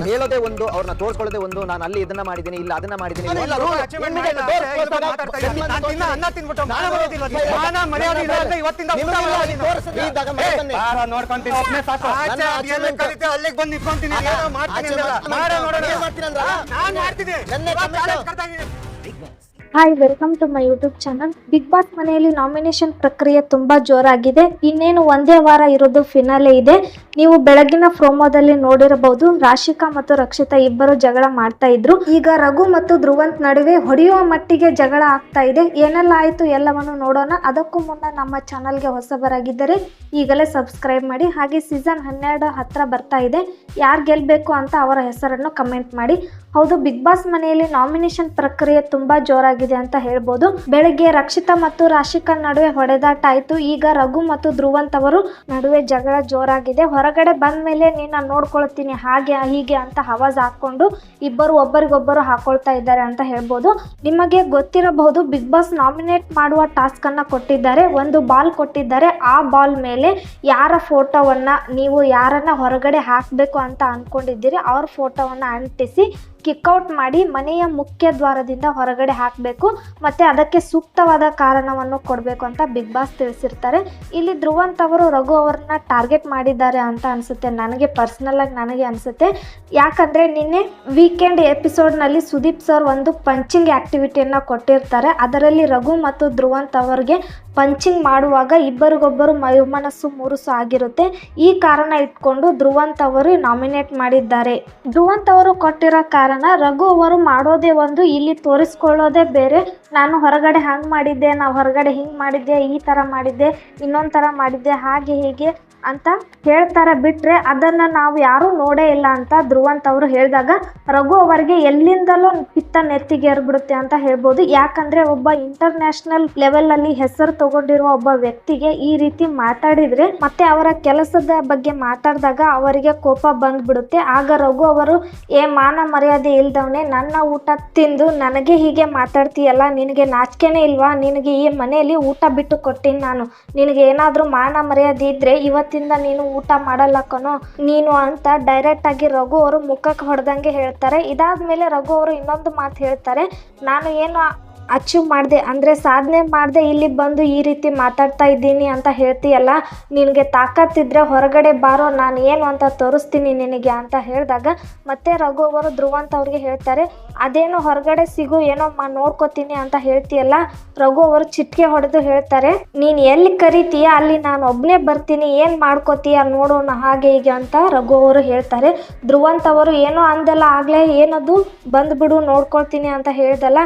ಹೇಳೋದೇ ಒಂದು, ಅವ್ರನ್ನ ತೋರಿಸ್ಕೊಳ್ಳೋದೇ ಒಂದು. ನಾನು ಅಲ್ಲಿ ಇದನ್ನ ಮಾಡಿದ್ದೀನಿ, ಇಲ್ಲ ಅದನ್ನ ಮಾಡಿದ್ದೀನಿ. Hi, welcome to my YouTube channel. Bigg Boss ಮನೆಯಲ್ಲಿ ನಾಮಿನೇಷನ್ ಪ್ರಕ್ರಿಯೆ ತುಂಬಾ ಜೋರಾಗಿದೆ. ಇನ್ನೇನು ಒಂದೇ ವಾರ ಇರೋದು, ಫಿನಾಲೆ ಇದೆ. ನೀವು ಬೆಳಗಿನ ಪ್ರೋಮೋದಲ್ಲಿ ನೋಡಿರಬಹುದು, ರಾಶಿಕಾ ಮತ್ತು ರಕ್ಷಿತಾ ಇಬ್ಬರು ಜಗಳ ಮಾಡ್ತಾ ಇದ್ರು. ಈಗ ರಘು ಮತ್ತು ಧ್ರುವಂತ್ ನಡುವೆ ಹೊಡೆಯುವ ಮಟ್ಟಿಗೆ ಜಗಳ ಆಗ್ತಾ ಇದೆ. ಏನೆಲ್ಲ ಆಯ್ತು ಎಲ್ಲವನ್ನು ನೋಡೋಣ. ಅದಕ್ಕೂ ಮುನ್ನ ನಮ್ಮ ಚಾನಲ್ಗೆ ಹೊಸಬರಾಗಿದ್ದರೆ ಈಗಲೇ ಸಬ್ಸ್ಕ್ರೈಬ್ ಮಾಡಿ. ಹಾಗೆ ಸೀಸನ್ 12 ಹತ್ರ ಬರ್ತಾ ಇದೆ. ಯಾರು ಗೆಲ್ಬೇಕು ಅಂತ ಅವರ ಹೆಸರನ್ನು ಕಮೆಂಟ್ ಮಾಡಿ. ಹೌದು, ಬಿಗ್ ಬಾಸ್ ಮನೆಯಲ್ಲಿ ನಾಮಿನೇಷನ್ ಪ್ರಕ್ರಿಯೆ ತುಂಬಾ ಜೋರಾಗಿದೆ ಅಂತ ಹೇಳ್ಬೋದು. ಬೆಳಗ್ಗೆ ರಕ್ಷಿತಾ ಮತ್ತು ರಾಶಿಕಾ ನಡುವೆ ಹೊಡೆದಾಟ ಆಯ್ತು. ಈಗ ರಘು ಮತ್ತು ಧ್ರುವಂತ್ ಅವರು ನಡುವೆ ಜಗಳ ಜೋರಾಗಿದೆ. ಹೊರಗಡೆ ಬಂದ ಮೇಲೆ ನಿನ್ನ ನೋಡ್ಕೊಳ್ತೀನಿ ಹಾಗೆ ಹೀಗೆ ಅಂತ ಹವಾಜ್ ಹಾಕೊಂಡು ಇಬ್ಬರು ಒಬ್ಬರಿಗೊಬ್ಬರು ಹಾಕೊಳ್ತಾ ಇದ್ದಾರೆ ಅಂತ ಹೇಳ್ಬೋದು. ನಿಮಗೆ ಗೊತ್ತಿರಬಹುದು, ಬಿಗ್ ಬಾಸ್ ನಾಮಿನೇಟ್ ಮಾಡುವ ಟಾಸ್ಕ್ ಅನ್ನ ಕೊಟ್ಟಿದ್ದಾರೆ. ಒಂದು ಬಾಲ್ ಕೊಟ್ಟಿದ್ದಾರೆ. ಆ ಬಾಲ್ ಮೇಲೆ ಯಾರ ಫೋಟೋವನ್ನ, ನೀವು ಯಾರನ್ನ ಹೊರಗಡೆ ಹಾಕಬೇಕು ಅಂತ ಅನ್ಕೊಂಡಿದ್ದೀರಿ ಅವ್ರ ಫೋಟೋವನ್ನ ಅಂಟಿಸಿ ಕಿಕ್ಔಟ್ ಮಾಡಿ ಮನೆಯ ಮುಖ್ಯ ದ್ವಾರದಿಂದ ಹೊರಗಡೆ ಹಾಕಬೇಕು. ಮತ್ತೆ ಅದಕ್ಕೆ ಸೂಕ್ತವಾದ ಕಾರಣವನ್ನು ಕೊಡಬೇಕು ಅಂತ ಬಿಗ್ ಬಾಸ್ ತಿಳಿಸಿರ್ತಾರೆ. ಇಲ್ಲಿ ಧ್ರುವಂತ್ ಅವರು ರಘು ಅವರನ್ನ ಟಾರ್ಗೆಟ್ ಮಾಡಿದ್ದಾರೆ ಅಂತ ಅನಿಸುತ್ತೆ. ನನಗೆ ಪರ್ಸನಲ್ ಆಗಿ ನನಗೆ ಅನಿಸುತ್ತೆ. ಯಾಕಂದರೆ ನಿನ್ನೆ ವೀಕೆಂಡ್ ಎಪಿಸೋಡ್ನಲ್ಲಿ ಸುದೀಪ್ ಸರ್ ಒಂದು ಪಂಚಿಂಗ್ ಆ್ಯಕ್ಟಿವಿಟಿಯನ್ನು ಕೊಟ್ಟಿರ್ತಾರೆ. ಅದರಲ್ಲಿ ರಘು ಮತ್ತು ಧ್ರುವಂತ್ ಅವರಿಗೆ ಪಂಚಿಂಗ್ ಮಾಡುವಾಗ ಇಬ್ಬರಿಗೊಬ್ಬರು ಮನಸ್ಸು ಮುರುಸು ಆಗಿರುತ್ತೆ. ಈ ಕಾರಣ ಇಟ್ಕೊಂಡು ಧ್ರುವಂತ್ ಅವರು ನಾಮಿನೇಟ್ ಮಾಡಿದ್ದಾರೆ. ಧ್ರುವಂತ್ ಅವರು ಕೊಟ್ಟಿರೋ ಕಾರಣ, ರಘು ಅವರು ಮಾಡೋದೇ ಒಂದು, ಇಲ್ಲಿ ತೋರಿಸ್ಕೊಳ್ಳೋದೇ ಬೇರೆ. ನಾನು ಹೊರಗಡೆ ಹಂಗೆ ಮಾಡಿದ್ದೆ, ನಾವು ಹೊರಗಡೆ ಹಿಂಗೆ ಮಾಡಿದ್ದೆ, ಈ ಥರ ಮಾಡಿದ್ದೆ, ಇನ್ನೊಂದು ಥರ ಮಾಡಿದ್ದೆ, ಹಾಗೆ ಹೀಗೆ ಅಂತ ಹೇಳ್ತಾರೆ. ಬಿಟ್ಟರೆ ಅದನ್ನು ನಾವು ಯಾರೂ ನೋಡೇ ಇಲ್ಲ ಅಂತ ಧ್ರುವಂತ್ ಅವರು ಹೇಳಿದಾಗ ರಘು ಅವರಿಗೆ ಎಲ್ಲಿಂದಲೂ ಪಿತ್ತ ನೆತ್ತಿಗೇರ್ಬಿಡುತ್ತೆ ಅಂತ ಹೇಳ್ಬೋದು. ಯಾಕಂದರೆ ಒಬ್ಬ ಇಂಟರ್ನ್ಯಾಷನಲ್ ಲೆವೆಲಲ್ಲಿ ಹೆಸರು ತಗೊಂಡಿರುವ ಒಬ್ಬ ವ್ಯಕ್ತಿಗೆ ಈ ರೀತಿ ಮಾತಾಡಿದರೆ, ಮತ್ತೆ ಅವರ ಕೆಲಸದ ಬಗ್ಗೆ ಮಾತಾಡಿದಾಗ ಅವರಿಗೆ ಕೋಪ ಬಂದ್ಬಿಡುತ್ತೆ. ಆಗ ರಘು ಅವರು, ಮಾನ ಮರ್ಯಾದೆ ಇಲ್ದವನೇ, ನನ್ನ ಊಟ ತಿಂದು ನನಗೆ ಹೀಗೆ ಮಾತಾಡ್ತೀಯಲ್ಲ, ನಿನಗೆ ನಾಚಿಕೆನೇ ಇಲ್ವಾ? ನಿನಗೆ ಈ ಮನೆಯಲ್ಲಿ ಊಟ ಬಿಟ್ಟು ಕೊಟ್ಟಿನಿ ನಾನು, ನಿನಗೆ ಏನಾದರೂ ಮಾನ ಮರ್ಯಾದೆ ಇದ್ದರೆ ಇವತ್ತಿಂದ ನೀನು ಊಟ ಮಾಡಲ್ಲ ಕಣೋ ನೀನು ಅಂತ ಡೈರೆಕ್ಟ್ ಆಗಿ ರಘು ಅವರು ಮುಖಕ್ಕೆ ಹೊಡೆದಂಗೆ ಹೇಳ್ತಾರೆ. ಇದಾದ್ಮೇಲೆ ರಘು ಅವರು ಇನ್ನೊಂದು ಮಾತು ಹೇಳ್ತಾರೆ, ನಾನು ಏನು ಅಚೀವ್ ಮಾಡಿದೆ ಅಂದರೆ ಸಾಧನೆ ಮಾಡಿದೆ, ಇಲ್ಲಿ ಬಂದು ಈ ರೀತಿ ಮಾತಾಡ್ತಾ ಇದ್ದೀನಿ ಅಂತ ಹೇಳ್ತೀಯಲ್ಲ, ನಿನಗೆ ತಾಕತ್ತಿದ್ರೆ ಹೊರಗಡೆ ಬಾರೋ, ನಾನು ಏನು ಅಂತ ತೋರಿಸ್ತೀನಿ ನಿನಗೆ ಅಂತ ಹೇಳಿದಾಗ ಮತ್ತೆ ರಘು ಅವರು ಧ್ರುವಂತ್ ಅವ್ರಿಗೆ ಹೇಳ್ತಾರೆ, ಅದೇನು ಹೊರಗಡೆ ಸಿಗು ಏನೋ ನೋಡ್ಕೋತೀನಿ ಅಂತ ಹೇಳ್ತೀಯಲ್ಲ. ರಘು ಅವರು ಚಿಟಿಕೆ ಹೊಡೆದು ಹೇಳ್ತಾರೆ, ನೀನು ಎಲ್ಲಿ ಕರಿತೀಯ ಅಲ್ಲಿ ನಾನು ಒಬ್ಬನೇ ಬರ್ತೀನಿ, ಏನು ಮಾಡ್ಕೋತೀಯ ನೋಡೋಣ ಹಾಗೆ ಹೀಗೆ ಅಂತ ರಘು ಅವರು ಹೇಳ್ತಾರೆ. ಧ್ರುವಂತ್ ಅವರು ಏನೋ ಅಂದಲ್ಲ ಆಗಲೇ, ಏನದು ಬಂದ್ಬಿಡು ನೋಡ್ಕೊಳ್ತೀನಿ ಅಂತ ಹೇಳ್ದಲ್ಲ.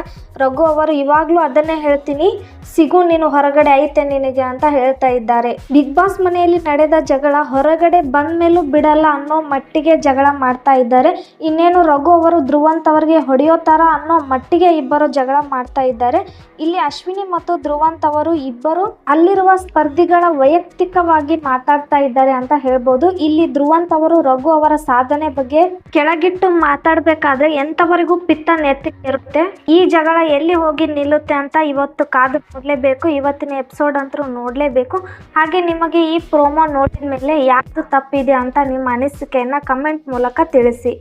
ರಘು ಅವರು ಇವಾಗ್ಲೂ ಅದನ್ನೇ ಹೇಳ್ತೀನಿ, ಸಿಗು ನೀನು ಹೊರಗಡೆ ಐತೆ ನಿನಗೆ ಅಂತ ಹೇಳ್ತಾ ಇದ್ದಾರೆ. ಬಿಗ್ ಬಾಸ್ ಮನೆಯಲ್ಲಿ ನಡೆದ ಜಗಳ ಹೊರಗಡೆ ಬಂದ ಮೇಲೂ ಬಿಡಲ್ಲ ಅನ್ನೋ ಮಟ್ಟಿಗೆ ಜಗಳ ಮಾಡ್ತಾ ಇದ್ದಾರೆ. ಇನ್ನೇನು ರಘು ಅವರು ಧ್ರುವಂತ್ ಅವರಿಗೆ ಹೊಡೆಯೋ ತರ ಅನ್ನೋ ಮಟ್ಟಿಗೆ ಇಬ್ಬರು ಜಗಳ ಮಾಡ್ತಾ ಇದ್ದಾರೆ. ಇಲ್ಲಿ ಅಶ್ವಿನಿ ಮತ್ತು ಧ್ರುವಂತ್ ಅವರು ಇಬ್ಬರು ಅಲ್ಲಿರುವ ಸ್ಪರ್ಧಿಗಳ ವೈಯಕ್ತಿಕವಾಗಿ ಮಾತಾಡ್ತಾ ಇದ್ದಾರೆ ಅಂತ ಹೇಳ್ಬೋದು. ಇಲ್ಲಿ ಧ್ರುವಂತ್ ಅವರು ರಘು ಅವರ ಸಾಧನೆ ಬಗ್ಗೆ ಕೆಳಗಿಟ್ಟು ಮಾತಾಡ್ಬೇಕಾದ್ರೆ ಎಂತವರೆಗೂ ಪಿತ್ತ ನೆತ್ತಿರುತ್ತೆ. ಈ ಜಗಳ ಎಲ್ಲಿ ಹೋಗಿ ನಿಲ್ಲುತ್ತೆ ಅಂತ ಇವತ್ತು ಕಾದು ನೋಡಲೇಬೇಕು. ಇವತ್ತಿನ ಎಪಿಸೋಡ್ ಅಂತೂ ನೋಡಲೇಬೇಕು. ಹಾಗೆ ನಿಮಗೆ ಈ ಪ್ರೋಮೋ ನೋಡಿದ ಮೇಲೆ ಯಾವುದು ತಪ್ಪಿದೆ ಅಂತ ನಿಮ್ಮ ಅನಿಸಿಕೆಯನ್ನು ಕಮೆಂಟ್ ಮೂಲಕ ತಿಳಿಸಿ.